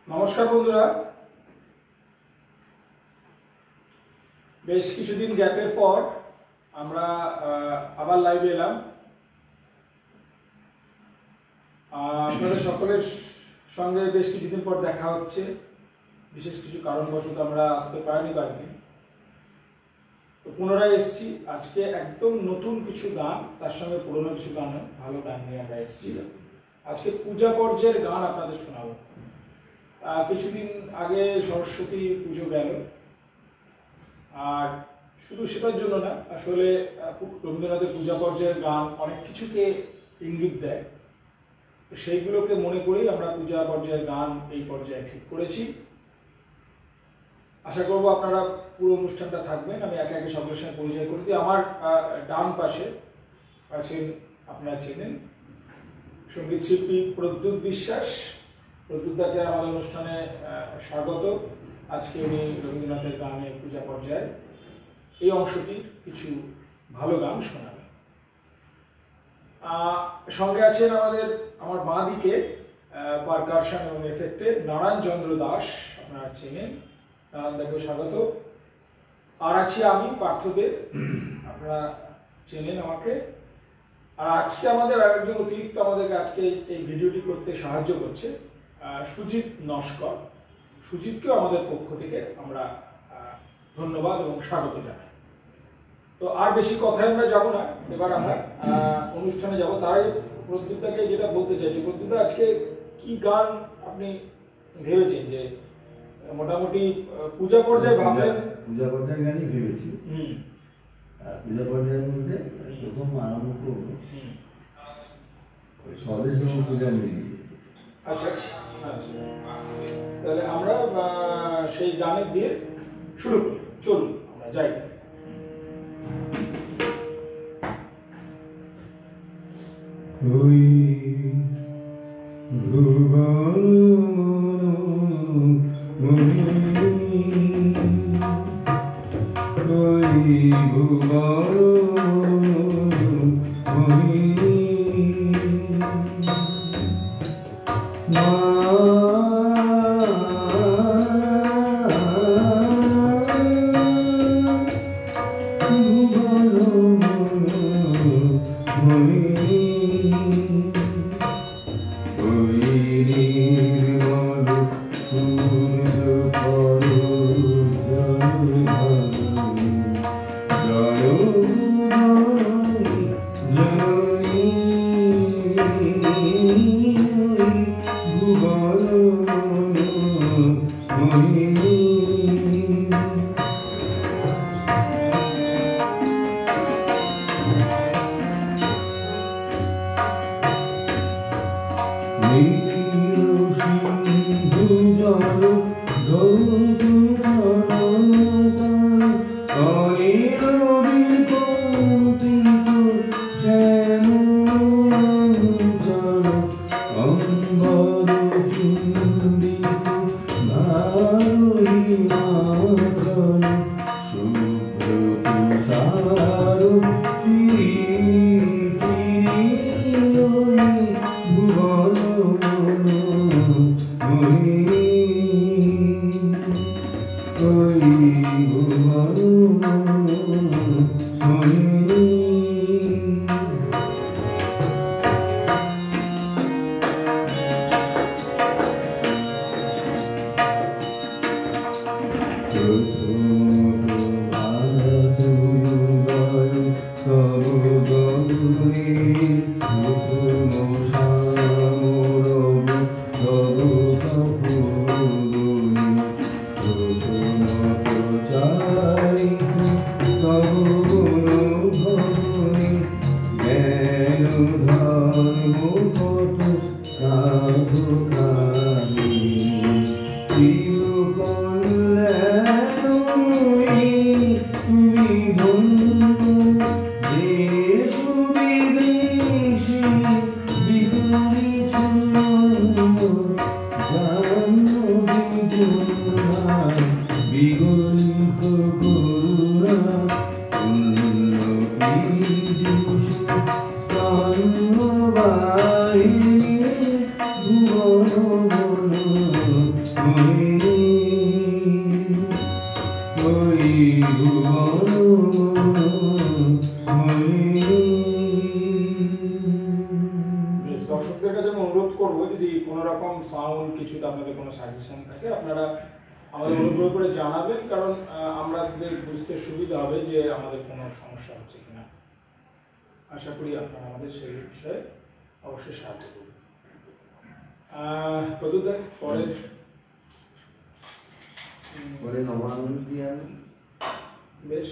নমস্কার বন্ধুরা, বেশ কিছুদিন গ্যাপের পর আমরা আবার লাইভে এলাম। আপনাদের সকলের সঙ্গে বেশ কিছুদিন পর দেখা হচ্ছে। বিশেষ কিছু কারণবশত আমরা আসতে পারিনি কয়েকদিন, তো পুনরায় এসেছি। আজকে একদম নতুন কিছু গান, তার সঙ্গে পুরনো কিছু গান, ভালো গান নিয়ে আমরা এসেছি। আজকে পূজা পর্যায়ের গান আপনাদের শোনাবো। কিছুদিন আগে সরস্বতী পুজো গেল, আর শুধু সেটার জন্য না, আসলে রবীন্দ্রনাথের পূজা পর্যায়ের গান অনেক কিছুকে ইঙ্গিত দেয়। তো সেইগুলোকে মনে করেই আমরা পূজা পর্যায়ের গান এই পর্যায়ে ঠিক করেছি। আশা করব আপনারা পুরো অনুষ্ঠানটা থাকবেন। আমি একে একে সকলের সঙ্গে পরিচয় করে দিই। আমার ডান পাশে আছেন, আপনারা চেনেন, সঙ্গীত শিল্পী প্রদ্যুৎ বিশ্বাস। প্রদ্যুৎদাকে আমাদের অনুষ্ঠানে স্বাগত। আজকে উনি রবীন্দ্রনাথের গানে পূজা পর্যায়ে এই অংশটির কিছু ভালো গান শোনাবেন। সঙ্গে আছেন আমার বাঁ দিকে পারকাশন এবং এফেক্টে নারায়ণ চন্দ্র দাস, আপনারা চেনেন, নারায়ণদাকেও স্বাগত। আর আছি আমি পার্থদেব, আপনারা চেনেন আমাকে। আর আজকে আমাদের আরেকজন অতিরিক্ত আমাদেরকে আজকে এই ভিডিওটি করতে সাহায্য করছে, সুজিত নস্কর। সুজিতকেও আমাদের পক্ষ থেকে আমরা ধন্যবাদ এবং স্বাগত জানাই। তো আর বেশি কথায় আমরা যাব না, এবার আমরা অনুষ্ঠানে যাব। তার আগে প্রদ্যুৎদাকে যেটা বলতে চাই, যে প্রদ্যুৎদা আজকে কি গান আপনি ভেবেছেন? যে মোটামুটি পূজা পর্যায়ে ভাবলেন? পূজা পর্যায়ে গানই ভেবেছি। পূজা পর্যায়ের মধ্যে প্রথম আরম্ভ করবো স্বদেশ এবং পূজা মিলিয়ে। আচ্ছা, তাহলে আমরা সেই গানের দিয়ে শুরু করি। চলুন আমরা যাই। ওই ভুবন ওই ভুবন দর্শকদের কাছে আমি অনুরোধ করবো, যদি কোনো রকম সাউন্ড কিছুতে আপনাদের কোনো সাজেশন থাকে আপনারা আমাদের অনুগ্রহ করে জানাবেন, কারণ আমাদের বুঝতে সুবিধা হবে যে আমাদের কোনো সমস্যা হচ্ছে কিনা। আশা করি আপনারা আমাদের সেই বিষয়ে অবশ্যই সাহায্য করবেন। প্রদুদা পরে নবানন্দ দিয়ে বেশ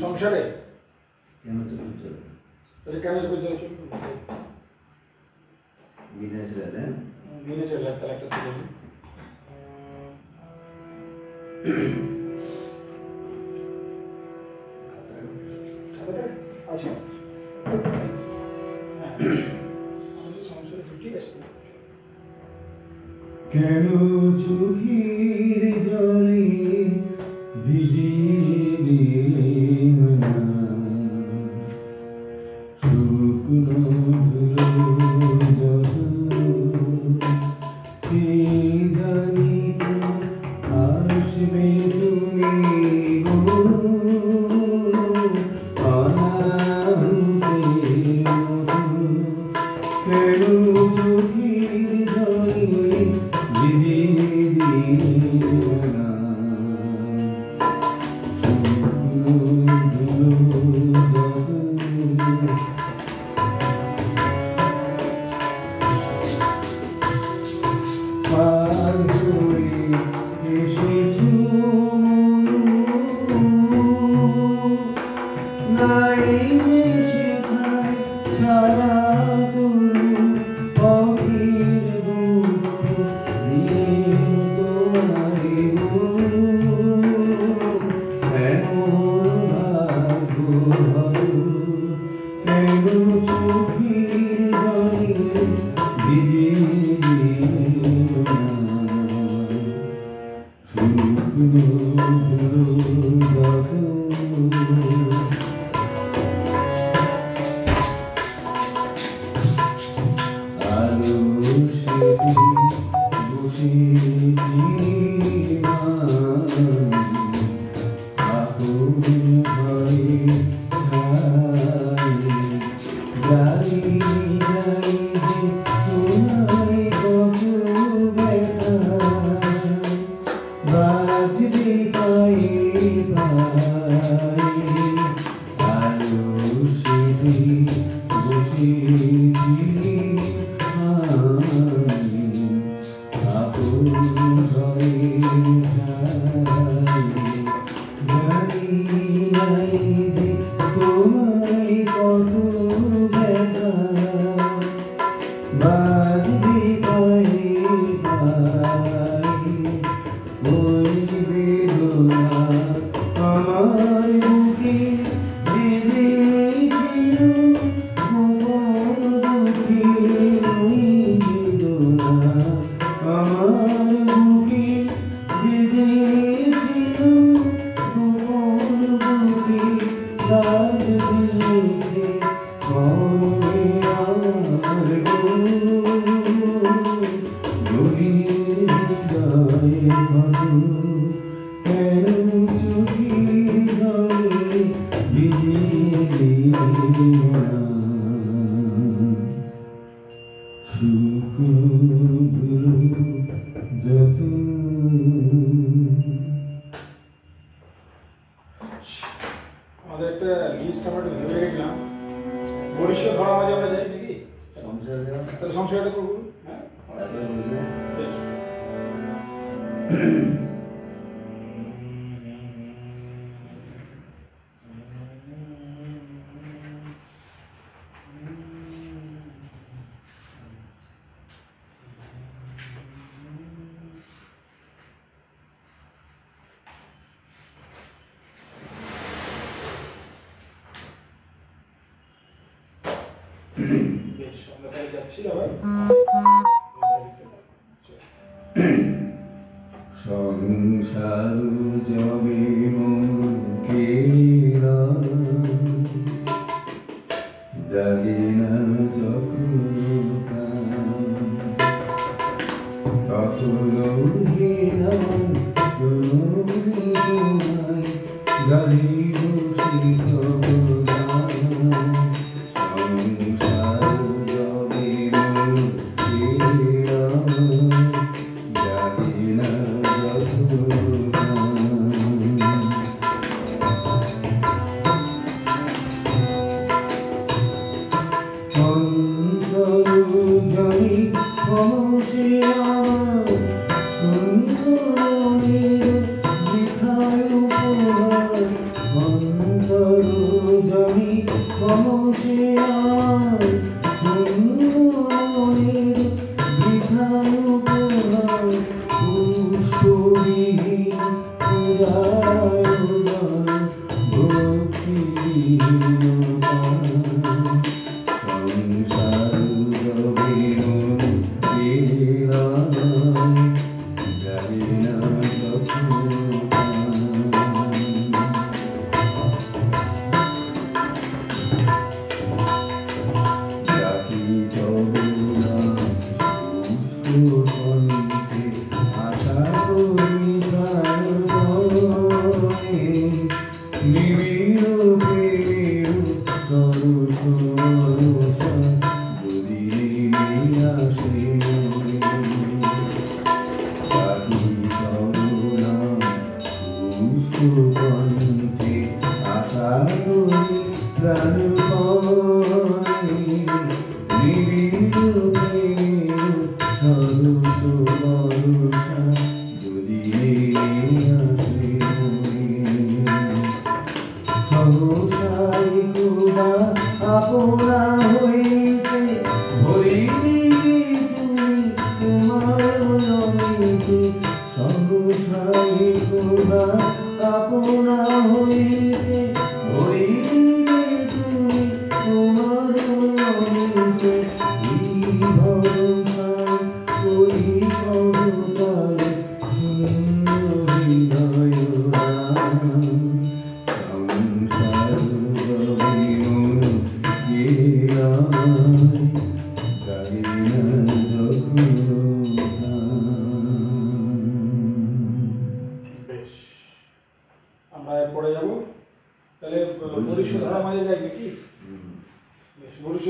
সংসারে কেন তো চলছে কেন চলছে বিনা ছেলে বিনা ছেলে তাহলে একটা তুলে নিই। খাতাটা আচ্ছা সংসারে ঠিক আছে। কেন চোখের জলে ভিজিয়ে দিলেন না শুকনো ধুলো যত কে জানি তো আসবে তুমি গো অনাহুতির মতো কেন চোখের জলে ভিজিয়ে দিলেন না ছাড়া আমাদের একটা লিস্ট আমরা ভেবে রেখেছিলাম বরিশীয় ধরা মাঝে আমরা যাই নাকি তাহলে সংশয়টা করবো হ্যাঁ বেশ বেশ আমরা তাহলে যাচ্ছি আবার সংসার জবে মুখে জাগে না যখন তখন গালি বসে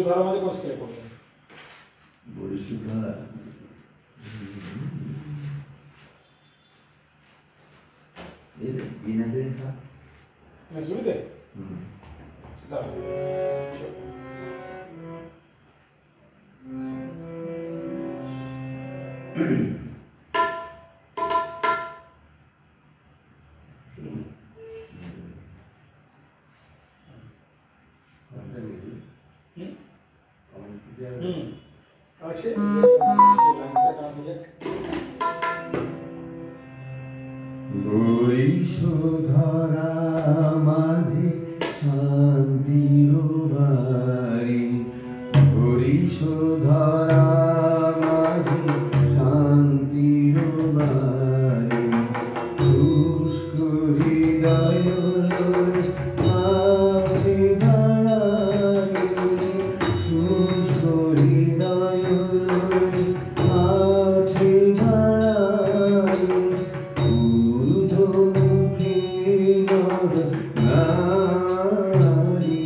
বরিশুদ্ধারা মধ্যে কোন স্কেলে করবেন? বরিশুদ্ধারা এই যে বিনাজের কা শুরুতে তাহলে বরিশুদ্ধারা মাঝি শান্তির বাড়ি, বরিশুদ্ধারা মাঝি শান্তির বাড়ি, শুষ্ক হৃদয় মাঝি দাঁড়াই, শুষ্ক হৃদয় মাঝি দাঁড়াই, ঊর্ধ্বমুখী নর নারী,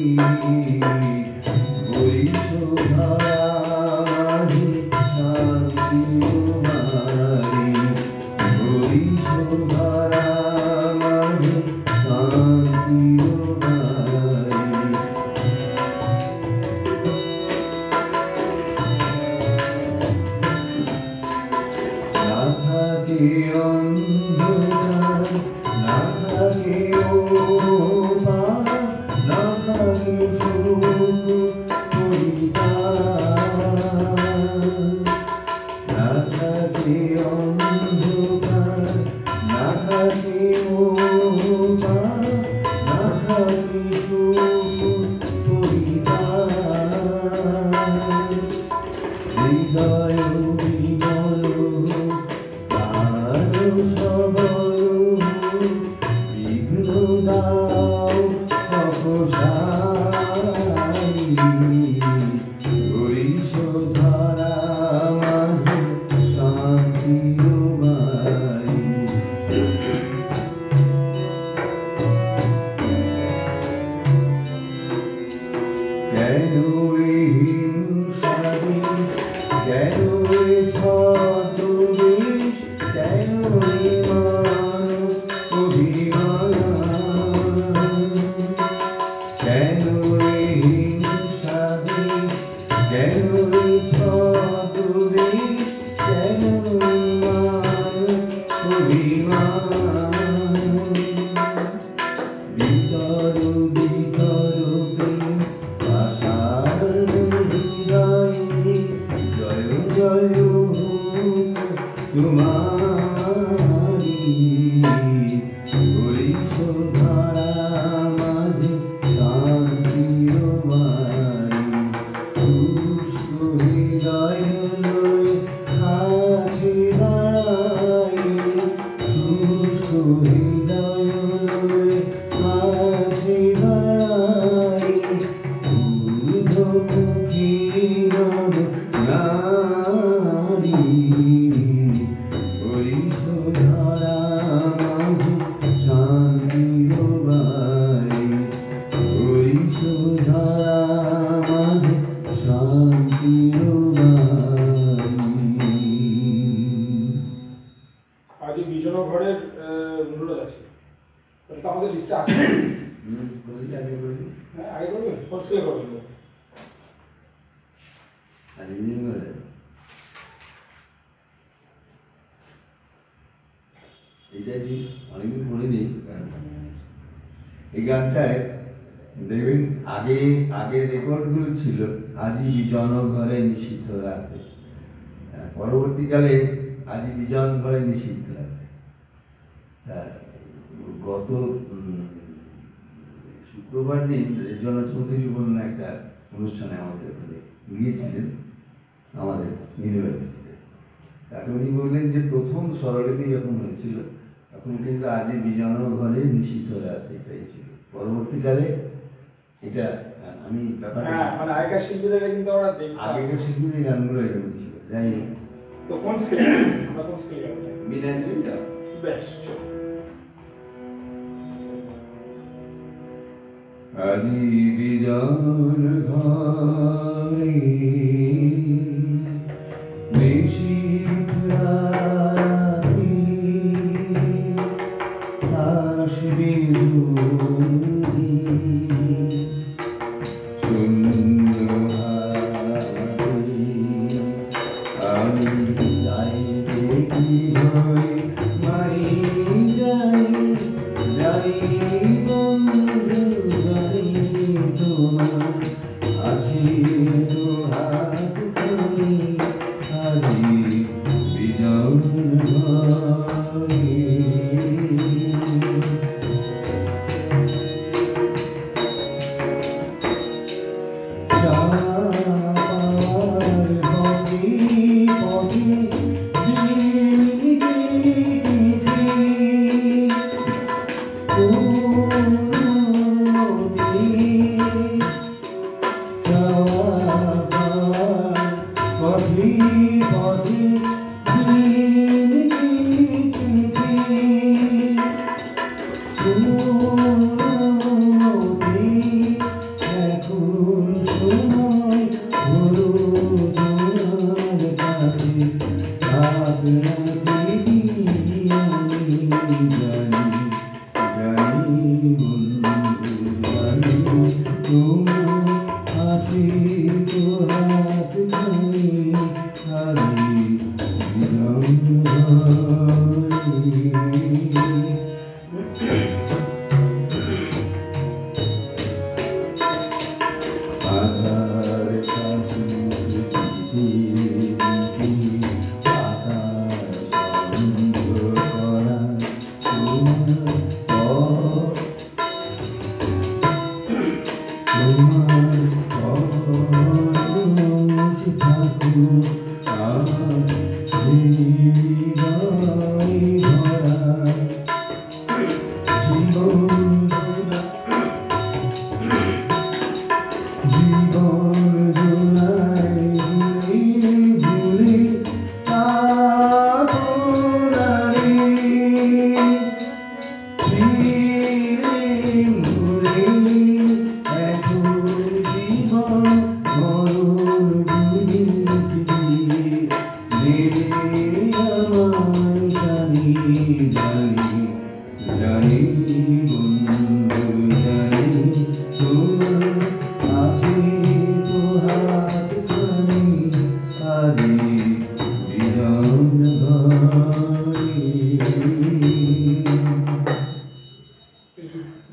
বরিশুদ্ধারা মাঝি শান্তির বাড়ি, বরিশুদ্ধারা মাঝি শান্তির বাড়ি। না থাকে অন্ধকার, না থাকে ওপার, না থাকে সুখ পরিবার, না থাকে অন্ধকার, না থাকে ওপার, না থাকে সুখ পরিবার, হৃদয় বিমল প্রাণ সবল, বিঘ্ন দাও অপসারি, বরিশুদ্ধারা মাঝি শান্তির বাড়ি। কেন এই হিংসাদেশ, কেন এই ছদ্মবেশ, কেন এই মানব অভিমান, কেন এই হিংসাদেশ, কেন এই ছদ্মবেশ, কেন এই মানব অভিমান, ভিতর ভিতর প্রেম আশার হৃদয়ে, জয় জয় হোক তোমারি, বরিশুদ্ধারা মাঝি শান্তির বাড়ি, শুষ্ক হৃদয় লয়ে কাছে দাঁড়াই, শুষ্ক হৃদয় লয়ে কাছে দাঁড়াই, ঊর্ধ্বমুখী নর নারী, বরিশুদ্ধারা মাঝি শান্তির বাড়ি, বরিশুদ্ধারা মাঝি শান্তির বাড়ি। আজ এই বিজনগড়ের অনুরোধ আছে, ওটা তো আমাদের লিস্টে আছে। আগে বলি হ্যাঁ আগে করবেন, কোন স্কেলে করবেন? আর এমনি করে এটা দিয়ে অনেকদিন মনে নেই গানটা। এই গানটায় দেখবেন আগে আগে রেকর্ডগুলো ছিল আজি বিজন ঘরে নিষিদ্ধ রাতে, পরবর্তীকালে আজি বিজন ঘরে নিষিদ্ধ রাতে। গত শুক্রবার দিন রেজনা চৌধুরী বললেন একটা অনুষ্ঠানে আমাদের ওখানে গিয়েছিলেন আমাদের ইউনিভার্সিটিতে। তাকে উনি বললেন যে প্রথম স্বরলিপি যখন হয়েছিল তখন কিন্তু আজি বিজন ঘরে নিষিদ্ধ রাতে এটাই ছিল। পরবর্তীকালে এটা আমি ব্যাপারটা মানে আগেকার শিল্পীদের কিন্তু আমরা দেখতাম, আগেকার শিল্পীদের গানগুলো এরকম ছিল। যাই হোক, তো কোন স্কেলে আমরা কোন স্কেলে গাবো? বিনাজে যাও বেশ চলো। আজি বিজন ঘরে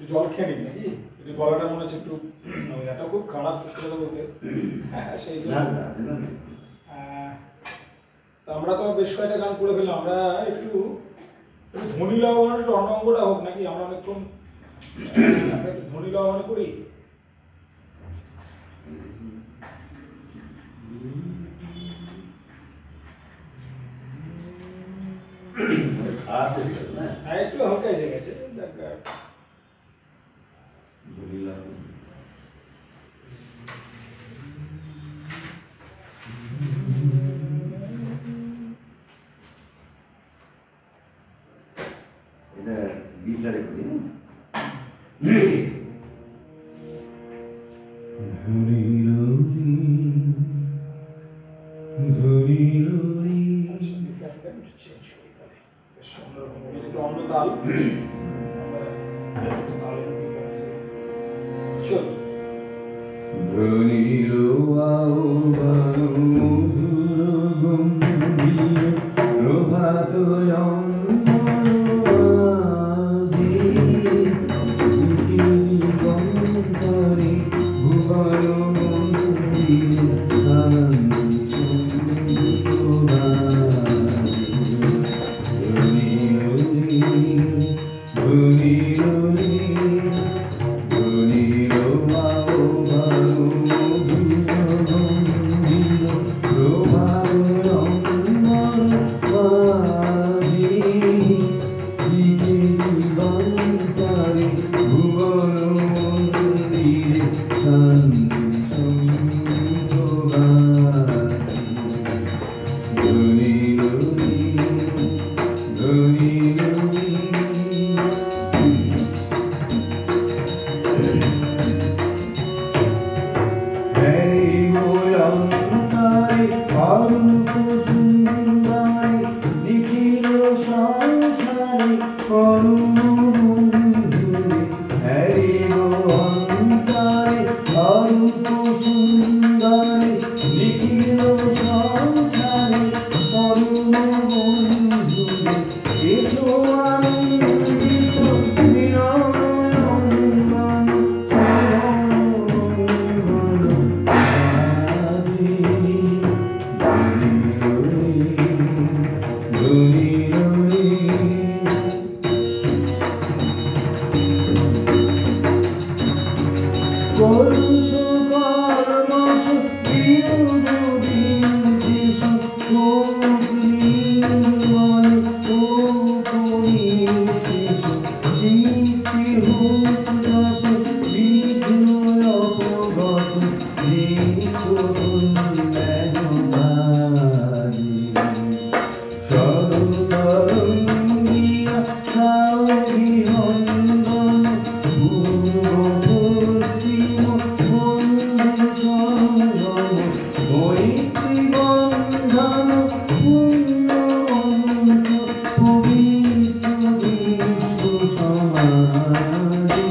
জল খেয়ে নিন নাকি? গলাটা মনে হচ্ছে একটু এটা খুব খারাপ সত্যি কথা বলতে। হ্যাঁ সেই আমরা তো বেশ কয়েকটা গান করে ফেললাম, আমরা একটু ধ্বনি লবণের একটু অঙ্গটা হোক নাকি? আমরা অনেকক্ষণ একটু ধ্বনি লবণ করি। হ্যাঁ একটু হালকা এসে গেছে। এটা গিটারে করি Ooh. অরূপ সুন্দরী নিখিল সংসারে করুণ বন্ধুরে হ্যারি গো অন্তরে অরূপ সুন্দরী নিখিল সংসারে করুণ বন্ধুরে এসো আনন্দিত নিরঞ্জন কলুষ কর্মস বিরোধ বিদ্বেষ নির্মল উপনিশেষ চিত্তে হোক যত বিঘ্ন অপগত নিত্য কল্যাণকারী সর্বতরঙ্গিয়া সাবিহন্দন পূর্ব পশ্চিম বন্ধু সঙ্গম মৈত্রী বন্ধন পুণ্য অনন্ত পবিত্র বিশ্ব সমাধি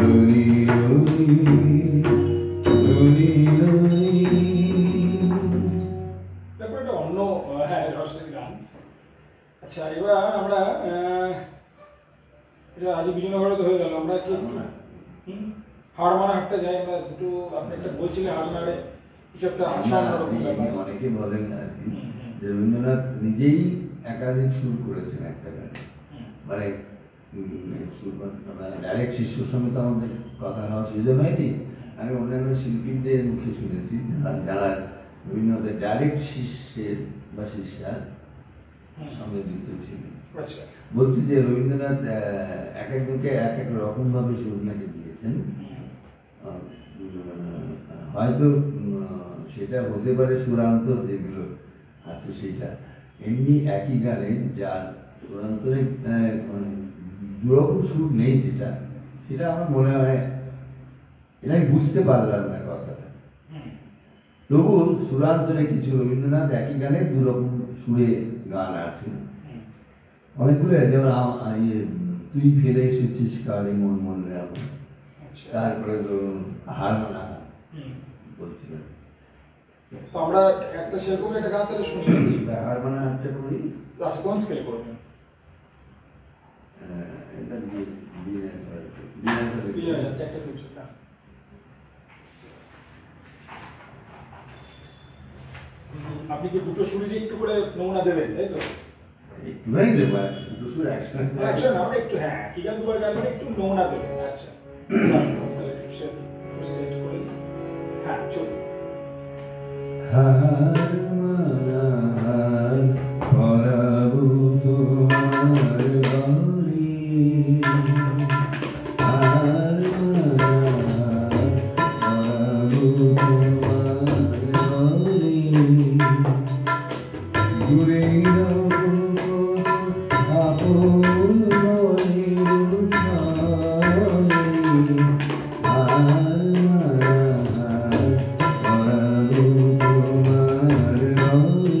রবি রবি রবি রবি আচ্ছা, এবার আমরা আজ বিজয়নগরে তো হয়ে গেল, আমরা কি হারমানা একটা যাই, আমরা দুটো আপনি একটা বলছিলেন হারমানারে কিছু একটা অনেকে বলেন আর কি যে রবীন্দ্রনাথ নিজেই একাধিক সুর করেছেন একটা গানে, মানে ডাইরেক্ট শিষ্যর সঙ্গে তো আমাদের কথা হওয়ার সুযোগ হয়নি। আমি অন্যান্য শিল্পীদের মুখে শুনেছি যারা রবীন্দ্রনাথের ডাইরেক্ট শিষ্যের বা শিষ্যার সঙ্গে যুক্ত ছিলেন। বলছি যে রবীন্দ্রনাথ এক একজনকে এক এক রকম ভাবে সুর নাকি দিয়েছেন। হয়তো সেটা হতে পারে সুরান্তর যেগুলো আছে সেটা, এমনি একই গানে যার সুরান্তরে দুরকম সুর নেই, যেটা সেটা আমার মনে হয় এটা আমি বুঝতে পারলাম না কথাটা। তবু সুরান্তরে কিছু রবীন্দ্রনাথ একই গানে দুরকম সুরে গান আছে অনেকগুলো, যেমন তুই ফেলে এসেছিস কারে মন মন রে আমার, তারপরে তো হারমানা বলছিলেন। তো আমরা একটা সেরকম একটা গান তাহলে শুনি, হারমানা একটা করি। আচ্ছা, কোন স্কেল করবেন? এটা আপনি কি দুটো সুরেরই একটু করে নমুনা দেবেন, তাই তো? একটুই দেবো, দুটো সুর একসাথে আমরা একটু, হ্যাঁ কি গান দুবার গাইবেন একটু নমুনা দেবেন। আচ্ছা, হ্যাঁ চলুন। হারমানার পরাবু তোমার গলি, হারমানার পরাবু তোমার গলি, ঘুরে আপন বলে উঠালে, হারমানার পরাবু তোমার গলি।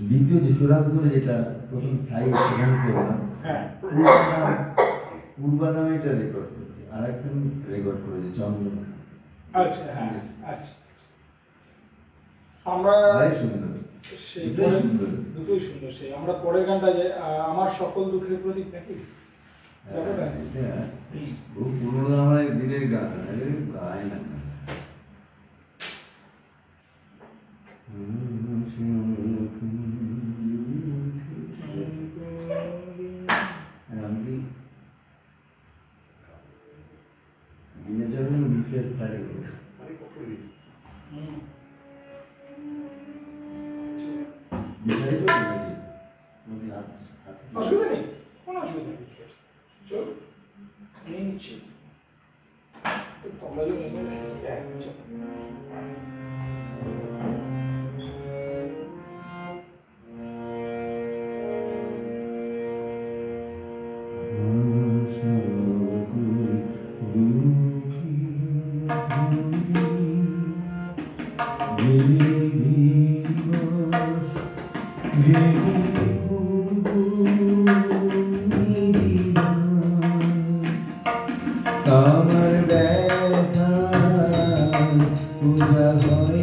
দ্বিতীয় যে সুরান্তরে যেটা প্রথম সাই সেখানে করলাম, পূর্বাদাম এটা রেকর্ড করেছে, আর একটা রেকর্ড করেছে চন্দন। আচ্ছা, হ্যাঁ, আচ্ছা। আমরা দুটোই সুন্দর। সেই আমরা পরের গানটা যে আমার সকল দুঃখের প্রতীক নাকি, খুব পুরোনো আমার দিনের গান, গায় না। অসুবিধা নেই, কোনো অসুবিধা নেই, চল নিয়ে নিচ্ছি তোমরা যদি আমার ব্যথা পূজা হয়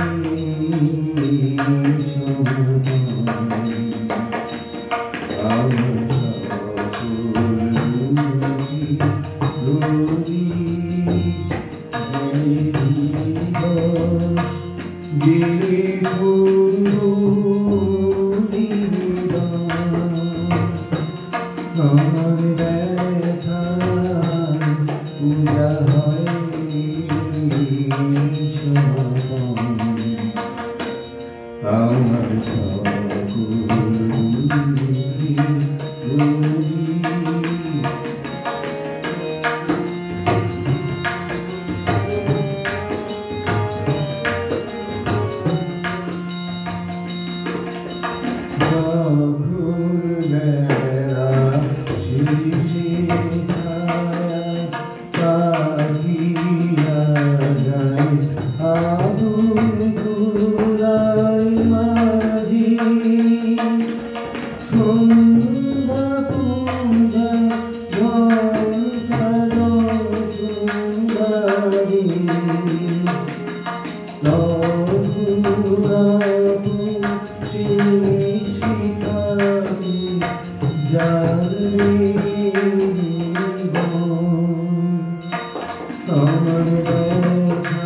আমার ব্যথা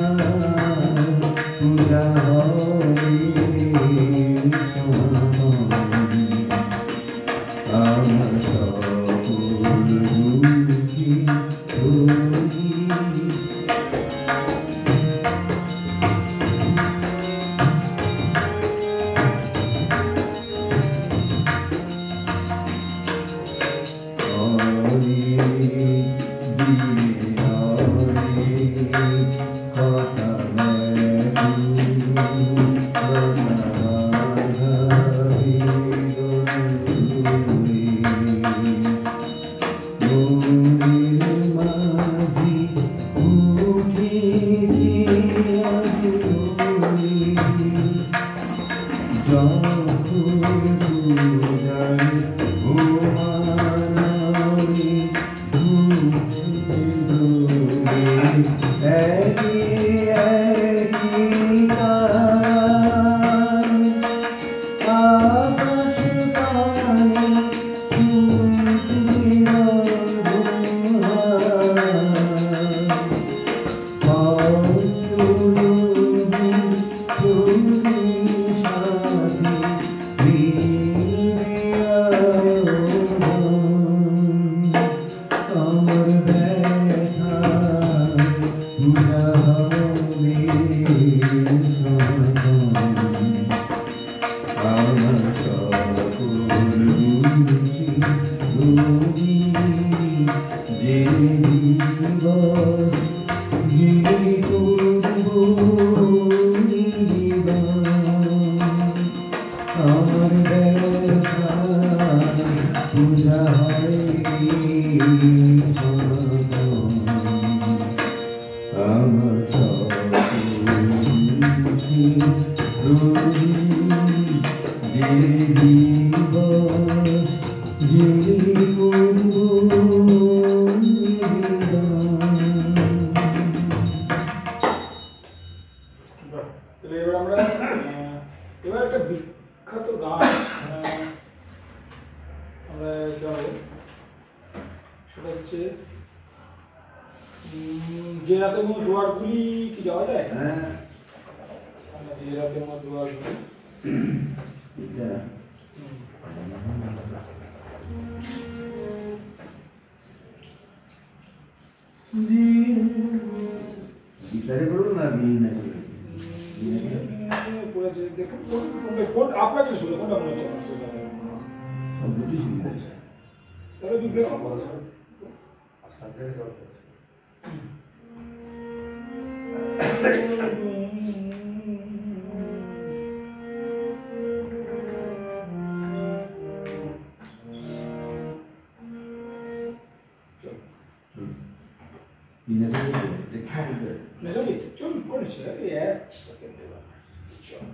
পূজা হবে সমাপন, আমার সকল দুঃখী তুমি। এবার একটা বিখ্যাত গান আমরা গাবো, সেটা হচ্ছে যে রাতে মোর দুয়ার খুলি। কি যাওয়া যায়? হ্যাঁ, যে রাতে মোর দুয়ার খুলি। গিটারে করুন না বিনা দেখুন আপনাকে শুনে কোনটা মনে হচ্ছে? সব দুটি সুবিধা আছে। তাহলে বিপ্লব চল পড়েছে এক সেকেন্ড চল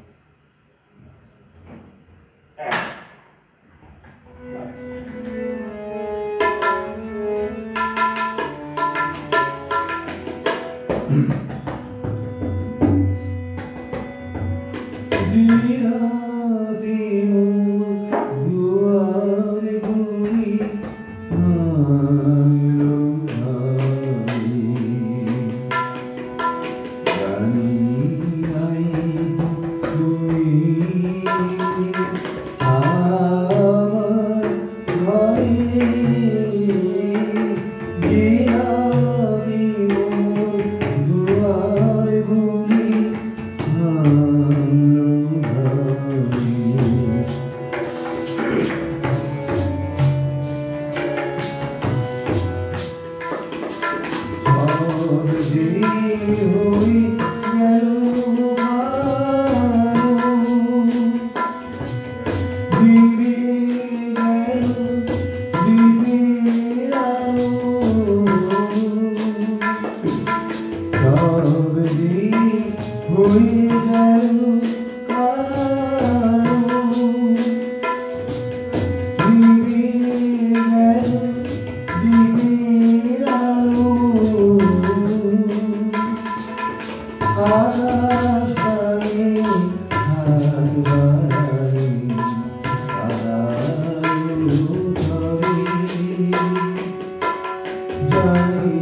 জানি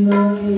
নাই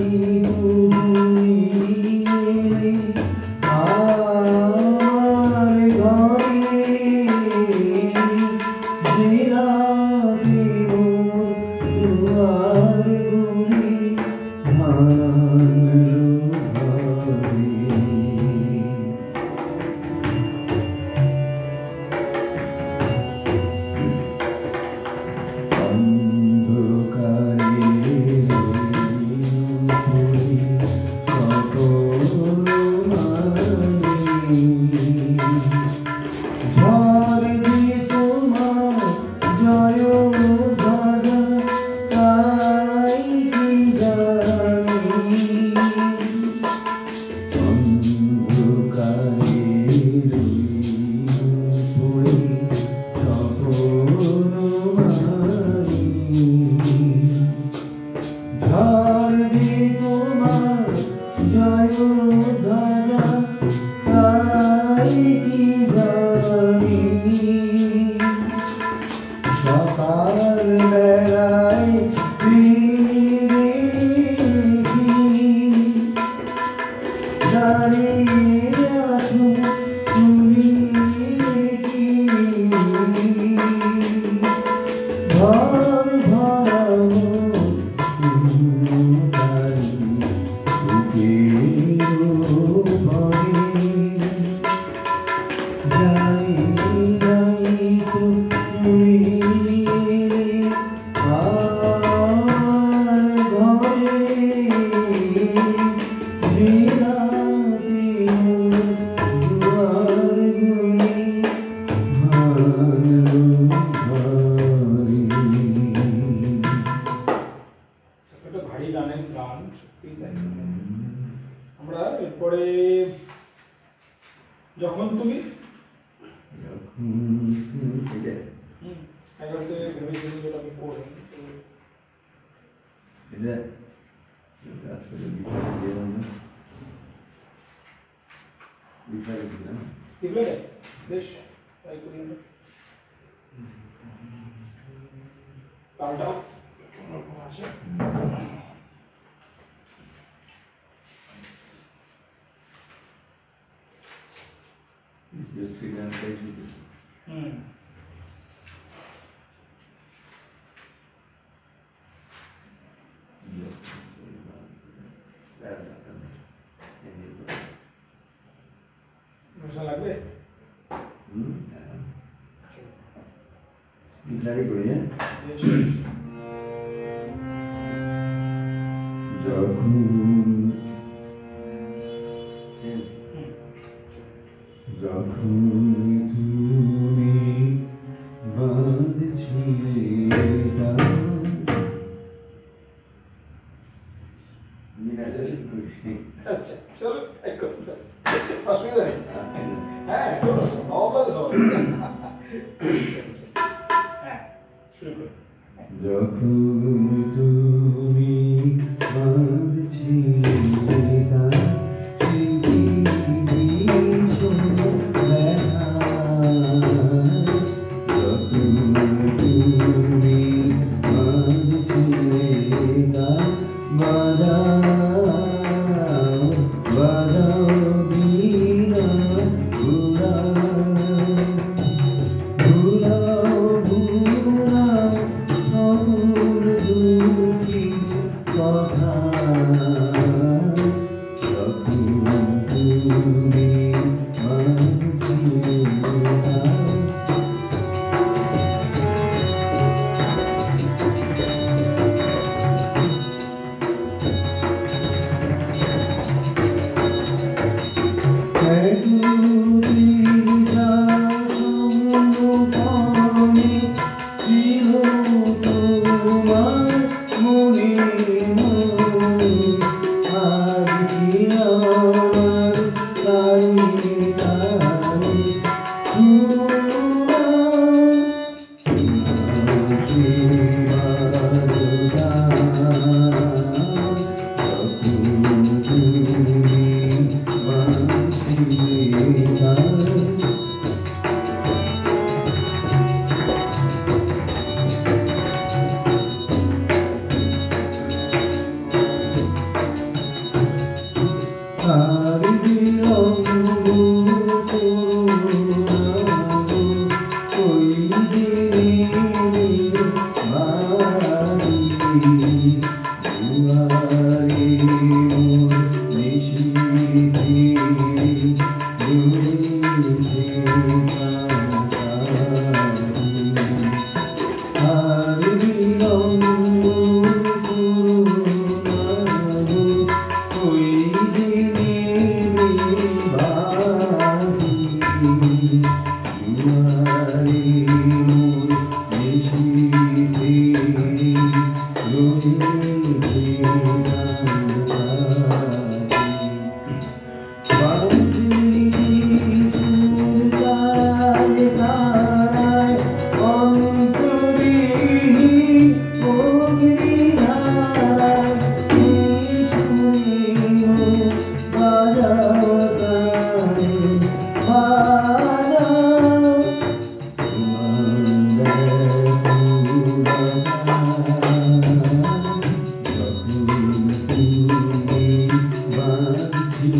এবার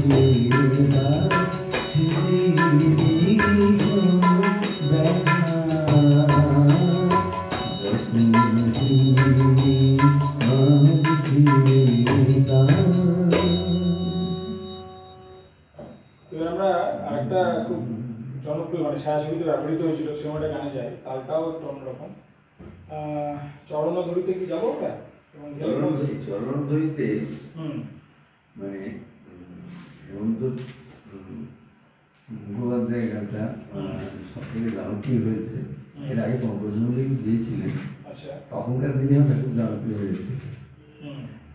আমরা আরেকটা খুব জনপ্রিয় মানে ছায়াছবিতে ব্যবহৃত হয়েছিল সিনেমাটা গানে যায়, তালটাও একটু অন্যরকম। চরণধরিতে কি যাবো আমরা? এবং চরণধরিতে মানে হেমন্ত মুখোপাধ্যায় গানটা সব থেকে জনপ্রিয় হয়েছে। এর আগে কম্পোজ মল্লিক দিয়েছিলেন, আচ্ছা, তখনকার দিনে ওটা খুব জনপ্রিয় হয়েছে।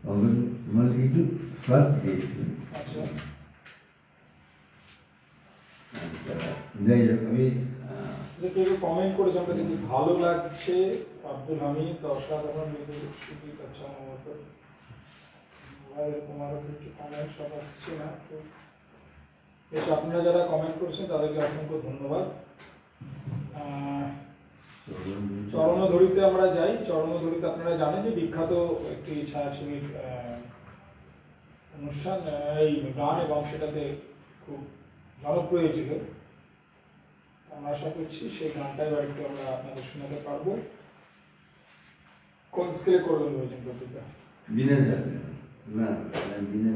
কম্পোজ মল্লিক কিন্তু ফার্স্ট গিয়েছিলেন। আচ্ছা, যাই হোক, আমি কেউ কমেন্ট করেছে আমরা দেখি, ভালো লাগছে আব্দুল হামিদ, অসাধারণ সুজিত, আচ্ছা এরকম আরো কিছু কমেন্ট সব আসছে না তো বেশ, আপনারা যারা কমেন্ট করেছেন তাদেরকে অসংখ্য ধন্যবাদ। চরণধরিতে আমরা যাই। চরণধরিতে আপনারা জানেন যে বিখ্যাত একটি ছায়াছবির অনুষ্ঠান, এই গান, এবং সেটাতে খুব জনপ্রিয় হয়েছিল। আমরা আশা করছি সেই গানটা এবার একটু আমরা আপনাদের শোনাতে পারবো। কোন স্কেলে করবেন বলছেন প্রতিটা? বিনা না, বিনা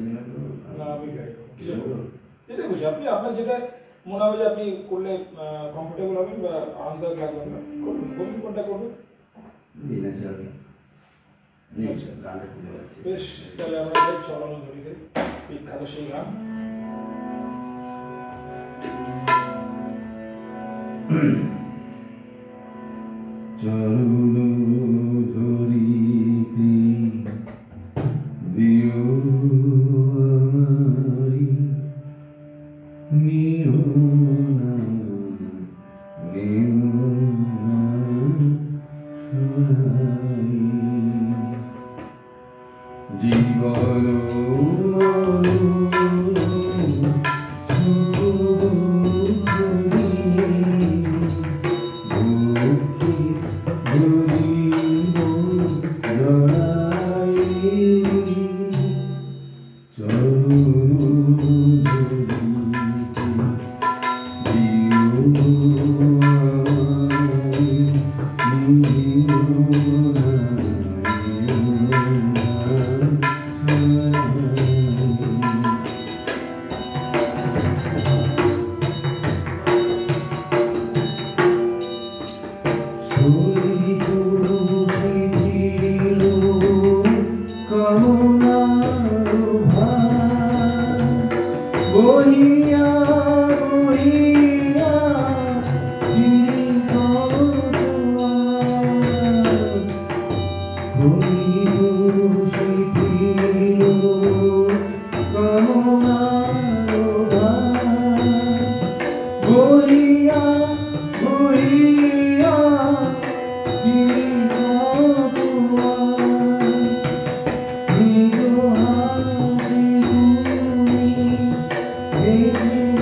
না, আমি যেটা খুশি আপনি, আপনার যেটা মনে হবে যে আপনি করলে কমফোর্টেবল হবেন বা আরামদায়ক লাগবে, করবেন। বলুন কোনটা করবেন? বিনা বেশ, তাহলে আমরা চরণধরিতে বিখ্যাত সেই গান। চরণধরিতে দিও আমারি, নিও না সরাই, জীবন Hey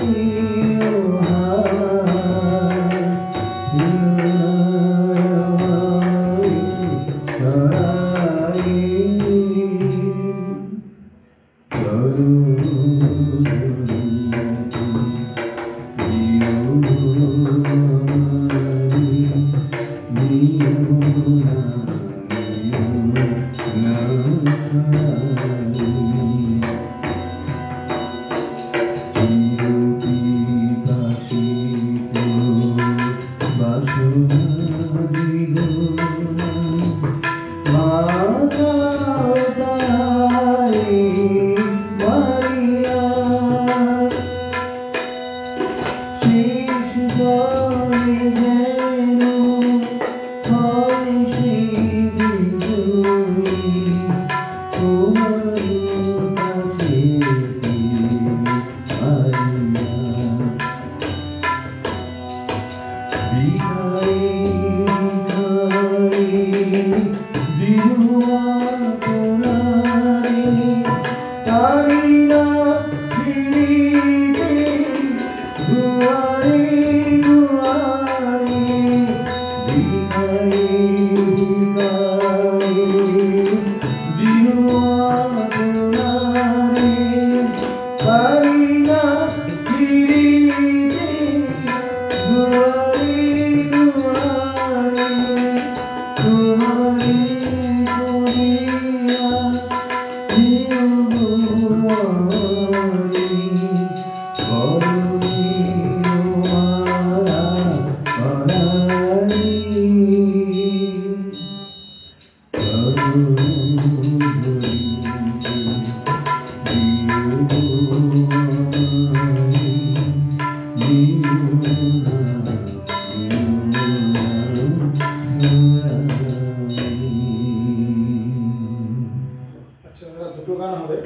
আচ্ছা, দুটো গান হবে।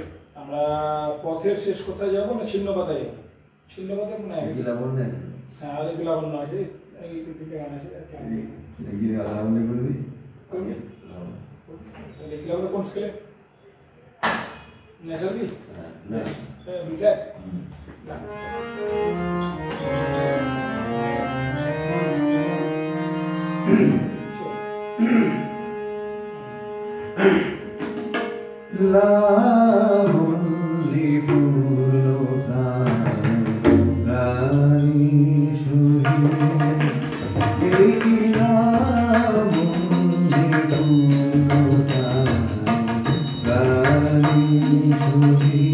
আমরা পথের শেষ কোথায় যাবো না ছিন্ন পাতায় যাবো? ছিন্ন পাতায় মনে হয় হ্যাঁ, আরেক লাবণ্য আছে, এই দুটো গান আছে। লিখলাম কোন স্কেলে? Natural B? B flat? লাবণ্যে পূর্ণ প্রাণী সহি লাবণ্যে পূর্ণ প্রাণী সহি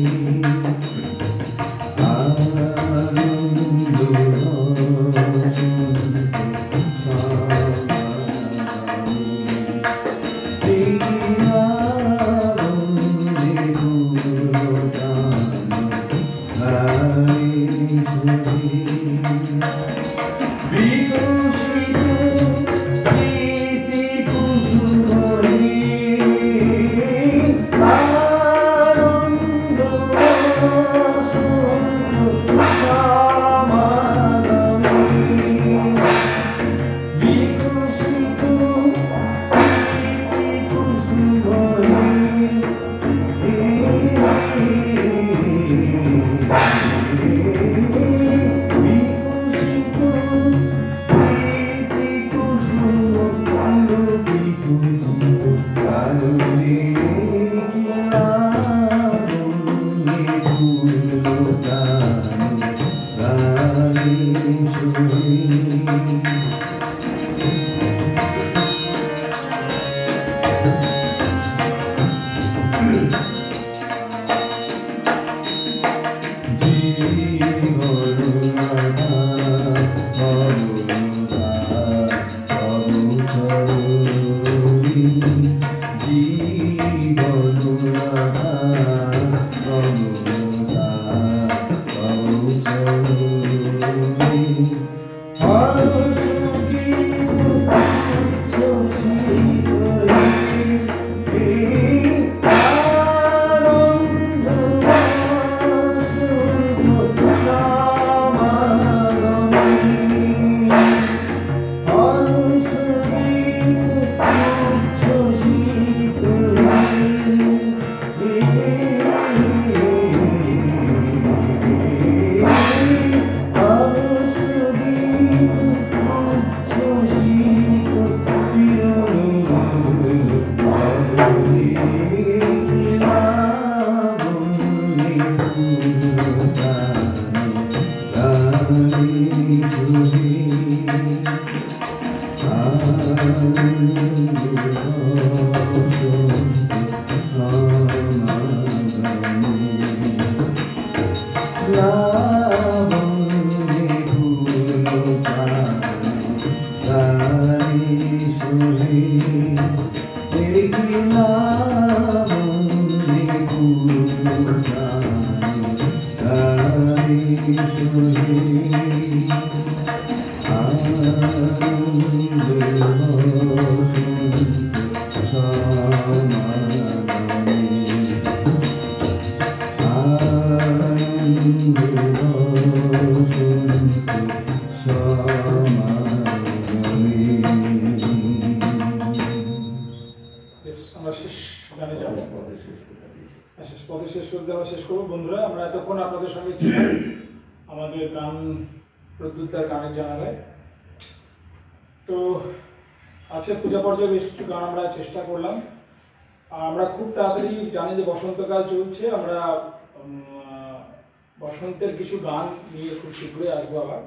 আনন্দ শেষ করবো বন্ধুরা। আমরা এতক্ষণ আপনাদের সঙ্গে ছিলাম আমাদের গান প্রদ্যুৎদার গানের জানালায়। তো আজকে পূজা পর্যায়ে বেশ কিছু গান আমরা চেষ্টা করলাম। আমরা খুব তাড়াতাড়ি জানি যে বসন্তকাল চলছে, আমরা বসন্তের কিছু গান নিয়ে খুব শীঘ্রই আসবো আবার,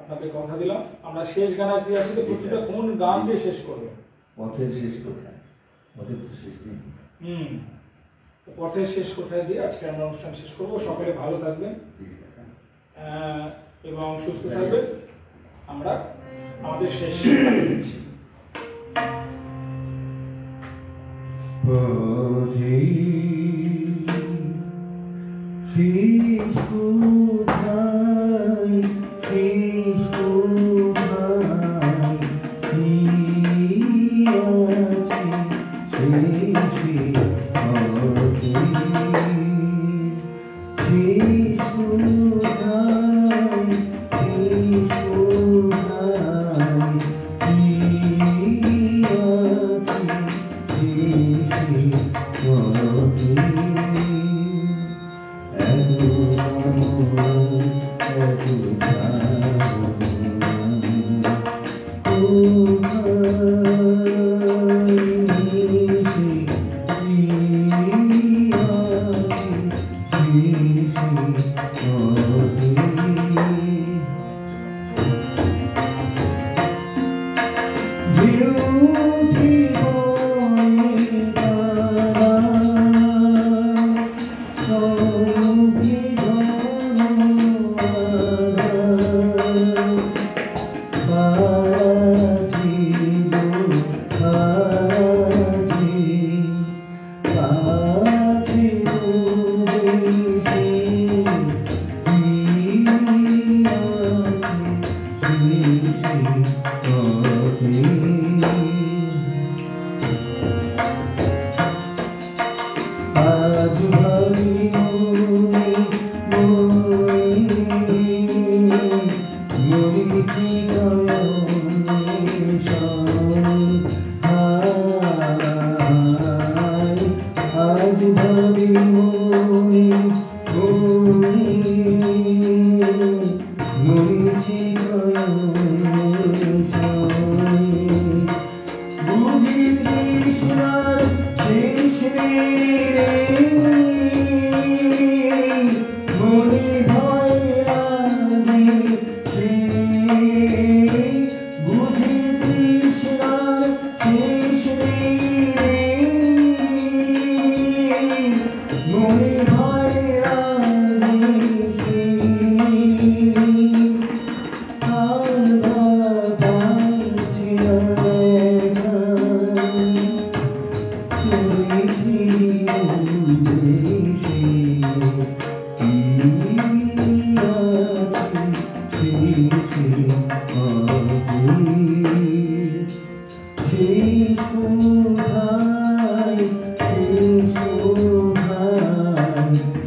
আপনাদের কথা দিলাম। আমরা শেষ গান আজকে আসি, তো প্রতিটা কোন গান দিয়ে শেষ করবো? পথের শেষ কোথায়? পথের তো শেষ নেই। পথের শেষ কোথায় দিয়ে আজকে আমরা অনুষ্ঠান শেষ করবো। সকলে ভালো থাকবেন এবং সুস্থ থাকবেন। আমরা আমাদের শেষ শেষ কোথায় শেষ কোথায় কি আছে শেষে পথে শেষ কোথায় শেষ কোথায়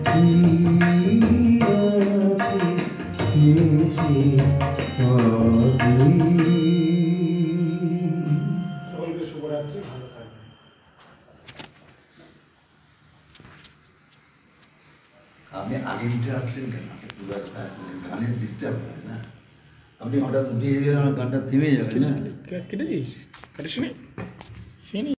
কি আছে শেষে পথে সকলকে শুভরাত্রি, ভালো থাকবেন। আপনি আগে উঠে আসলেন কেন? গানের ডিস্টার্ব হয় না, আপনি হঠাৎ উঠে গেলে আমার গানটা থেমে যাবে না। কেটেছিস?